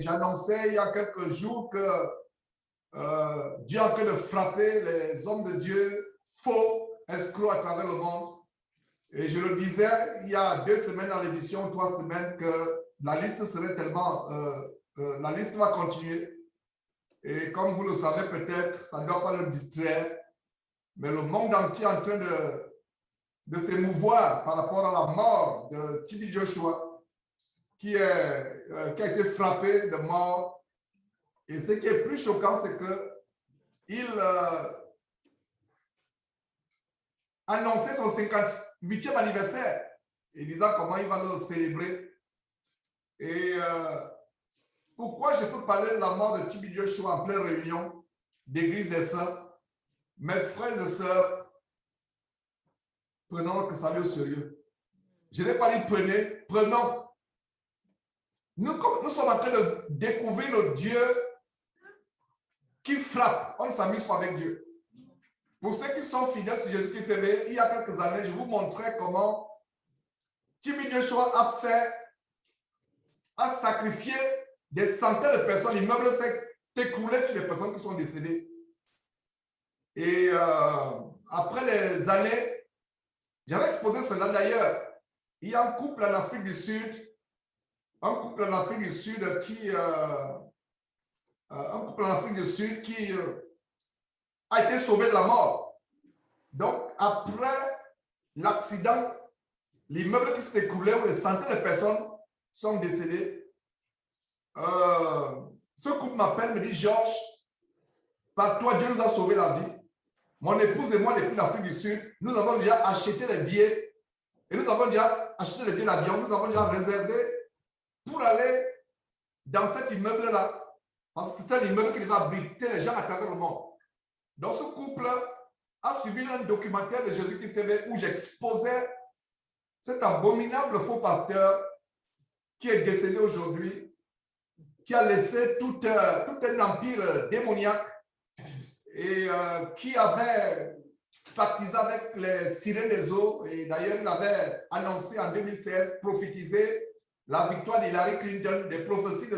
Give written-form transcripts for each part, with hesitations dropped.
j'annonçais il y a quelques jours que Dieu est en train de frapper les hommes de Dieu faux, escrocs à travers le monde. Et je le disais il y a 2 semaines dans l'émission, 3 semaines, que la liste serait tellement... la liste va continuer. Et comme vous le savez peut-être, ça ne doit pas le distraire, mais le monde entier est en train de s'émouvoir par rapport à la mort de TB Joshua, qui a été frappé de mort. Et ce qui est plus choquant, c'est qu'il annonçait son 58e anniversaire et disant comment il va le célébrer. Et pourquoi je peux parler de la mort de TB Joshua en pleine réunion d'église des sœurs? Mes frères et sœurs, prenons le salut au sérieux. Je n'ai pas dit prenez, prenons. Nous sommes en train de découvrir le Dieu qui frappe. On ne s'amuse pas avec Dieu. Pour ceux qui sont fidèles sur Jésus-Christ TV, il y a quelques années, je vous montrais comment TB Joshua a sacrifié des centaines de personnes. L'immeuble s'est écroulé sur les personnes qui sont décédées. Et après les années, j'avais exposé cela d'ailleurs. Il y a un couple en Afrique du Sud, qui a été sauvé de la mort. Donc, après l'accident, l'immeuble qui s'est écroulé où des centaines de personnes sont décédées, ce couple m'appelle, me dit, Georges, par toi, Dieu nous a sauvé la vie. Mon épouse et moi, depuis l'Afrique du Sud, nous avons déjà acheté les billets et nous avons déjà acheté les billets d'avion, nous avons déjà réservé pour aller dans cet immeuble-là, parce que c'est un immeuble qui va abriter les gens à travers le monde. Donc, ce couple a suivi un documentaire de Jésus-Christ TV où j'exposais cet abominable faux pasteur qui est décédé aujourd'hui, qui a laissé tout un empire démoniaque et qui avait pactisé avec les sirènes des eaux. Et d'ailleurs, il avait annoncé en 2016, prophétisé la victoire d'Hillary Clinton, des prophéties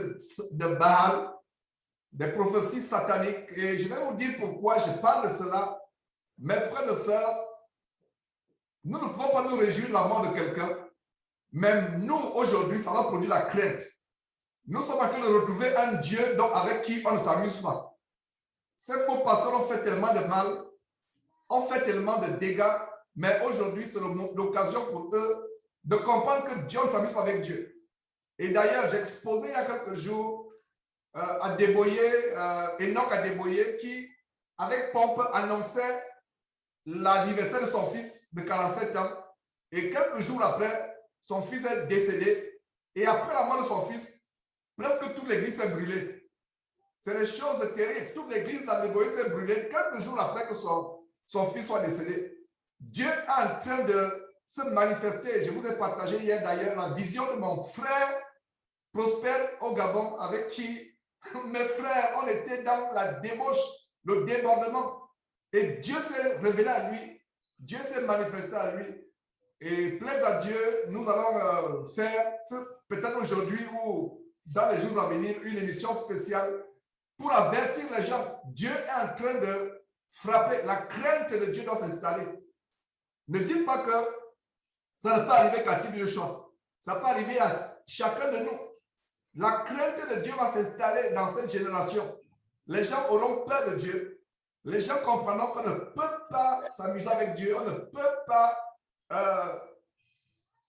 de Baal, des prophéties sataniques. Et je vais vous dire pourquoi je parle de cela. Mes frères et sœurs, nous ne pouvons pas nous réjouir de la mort de quelqu'un. Même nous, aujourd'hui, ça va produire la crainte. Nous sommes en train de retrouver un Dieu avec qui on ne s'amuse pas. Ces faux pasteurs ont fait tellement de mal, ont fait tellement de dégâts, mais aujourd'hui, c'est l'occasion pour eux de comprendre que Dieu ne s'amuse pas avec Dieu. Et d'ailleurs, j'ai exposé il y a quelques jours Enoch Adeboye, qui, avec pompe, annonçait l'anniversaire de son fils de 47 ans. Et quelques jours après, son fils est décédé. Et après la mort de son fils, presque toute l'église s'est brûlée. C'est des choses terribles. Toute l'église d'Adeboye s'est brûlée quelques jours après que son fils soit décédé. Dieu est en train de se manifester. Je vous ai partagé hier d'ailleurs la vision de mon frère Prosper au Gabon, avec qui mes frères, on était dans la débauche, le débordement. Et Dieu s'est révélé à lui. Dieu s'est manifesté à lui. Et plaise à Dieu, nous allons faire peut-être aujourd'hui ou dans les jours à venir une émission spéciale pour avertir les gens. Dieu est en train de frapper. La crainte de Dieu doit s'installer. Ne dites pas que ça ne peut arriver qu'à TB Joshua. Ça peut arriver à chacun de nous. La crainte de Dieu va s'installer dans cette génération. Les gens auront peur de Dieu. Les gens comprendront qu'on ne peut pas s'amuser avec Dieu. On ne peut pas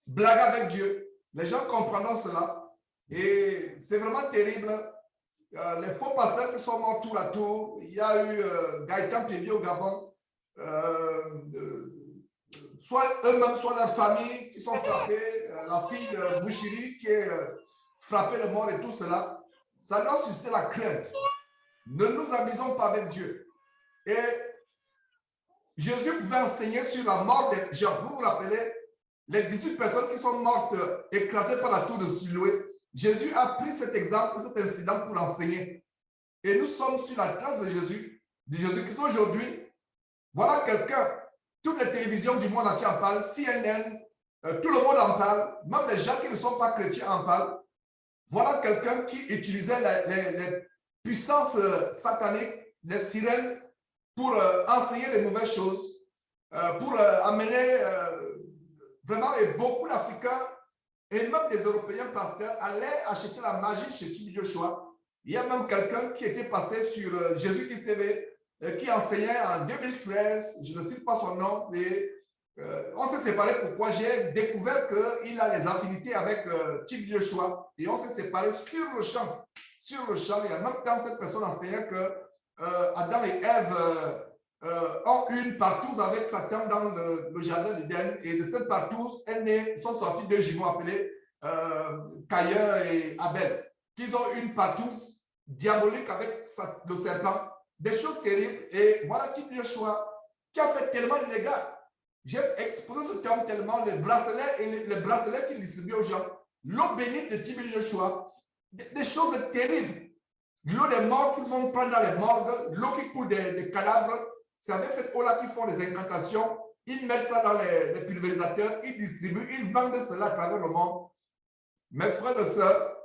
blaguer avec Dieu. Les gens comprendront cela. Et c'est vraiment terrible. Les faux pasteurs qui sont morts tour à tour. Il y a eu Gaëtan Pébier au Gabon. Soit eux-mêmes, soit leur famille qui sont frappés. La fille de Bouchiri qui est frappée de mort et tout cela. Ça doit susciter la crainte. Ne nous amusons pas avec Dieu. Et Jésus pouvait enseigner sur la mort de Jean. Vous vous rappelez, les 18 personnes qui sont mortes écrasées par la tour de Siloé. Jésus a pris cet exemple, cet incident pour l'enseigner. Et nous sommes sur la trace de Jésus Christ aujourd'hui. Voilà quelqu'un, toutes les télévisions du monde entier en parlent, CNN, tout le monde en parle, même les gens qui ne sont pas chrétiens en parlent. Voilà quelqu'un qui utilisait les puissances sataniques, les sirènes, pour enseigner de mauvaises choses, pour amener vraiment, et beaucoup d'Africains et même des Européens pasteurs allaient acheter la magie chez TB Joshua. Il y a même quelqu'un qui était passé sur Jésus-Christ TV, qui enseignait en 2013, je ne cite pas son nom, et on s'est séparés. Pourquoi? J'ai découvert qu'il a les affinités avec TB Joshua, et on s'est séparés sur le champ. Sur le champ, et en même temps, cette personne enseignait que Adam et Ève ont une partouze avec Satan dans le jardin d'Éden, et de cette partouze, sont sortis deux jumeaux appelés Caïn et Abel, qu'ils ont une partouze diabolique avec le serpent, des choses terribles. Et voilà TB Joshua qui a fait tellement de dégâts. J'ai exposé ce terme tellement, les bracelets et les bracelets qu'il distribue aux gens, l'eau bénite de TB Joshua, des choses terribles. L'eau des morts qu'ils vont prendre dans les morgues, l'eau qui coule des cadavres, c'est avec cette eau-là qu'ils font des incantations. Ils mettent ça dans les pulvérisateurs, ils distribuent, ils vendent cela à travers le monde. Mes frères et sœurs,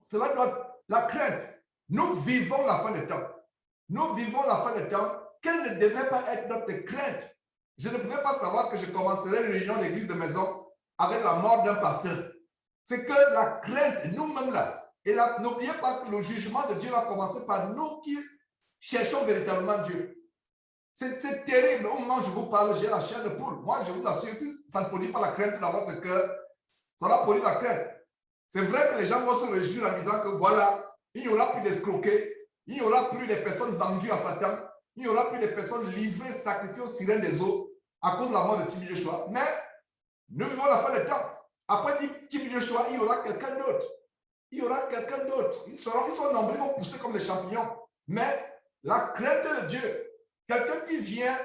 cela doit la crainte. Nous vivons la fin des temps. Nous vivons la fin des temps. Quelle ne devrait pas être notre crainte? Je ne pouvais pas savoir que je commencerais une réunion d'église de maison avec la mort d'un pasteur. C'est que la crainte, nous-mêmes là, et là, n'oubliez pas que le jugement de Dieu va commencer par nous qui cherchons véritablement Dieu. C'est terrible. Au moment où je vous parle, j'ai la chair de poule. Moi, je vous assure, si ça ne produit pas la crainte dans votre cœur, ça va produire la crainte. C'est vrai que les gens vont se réjouir en disant que voilà, il n'y aura plus d'escroquets, il n'y aura plus de personnes vendues à Satan, il n'y aura plus de personnes livrées, sacrifiées aux sirènes des eaux à cause de la mort de TB Joshua. Mais nous vivons la fin des temps. Après TB Joshua, il y aura quelqu'un d'autre. Il y aura quelqu'un d'autre. Ils sont nombreux, ils vont pousser comme des champignons. Mais la crainte de Dieu, quelqu'un qui vient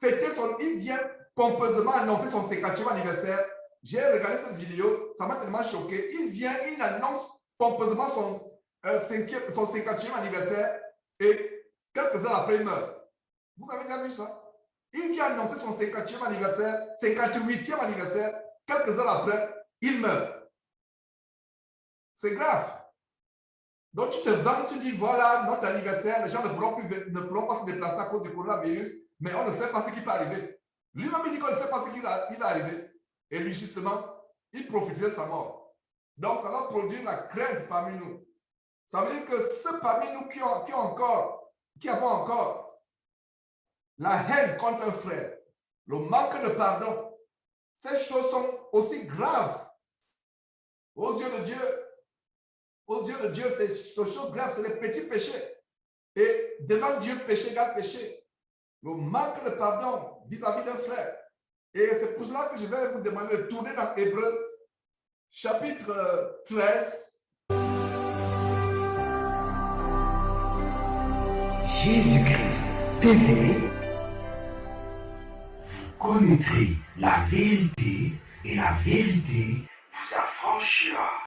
fêter il vient pompeusement annoncer son 50e anniversaire. J'ai regardé cette vidéo, ça m'a tellement choqué. Il annonce pompeusement son 50e anniversaire et quelques heures après, il meurt. Vous avez déjà vu ça? Il vient annoncer son 50e anniversaire, 58e anniversaire, quelques heures après, il meurt. C'est grave. Donc, tu te vantes, tu dis, voilà, notre anniversaire, les gens ne pourront pas se déplacer à cause du coronavirus, mais on ne sait pas ce qui peut arriver. Lui-même, il dit qu'on ne sait pas ce qui va arriver. Et lui, justement, il profiterait de sa mort. Donc, ça va produire la crainte parmi nous. Ça veut dire que ceux parmi nous qui avons encore la haine contre un frère, le manque de pardon, ces choses sont aussi graves aux yeux de Dieu. Aux yeux de Dieu, c'est choses graves, c'est les petits péchés. Et devant Dieu, péché égale péché. Le manque de pardon vis-à-vis d'un frère. Et c'est pour cela que je vais vous demander de tourner dans Hébreux, chapitre 13. Jésus-Christ TV, vous connaîtrez la vérité et la vérité vous affranchira.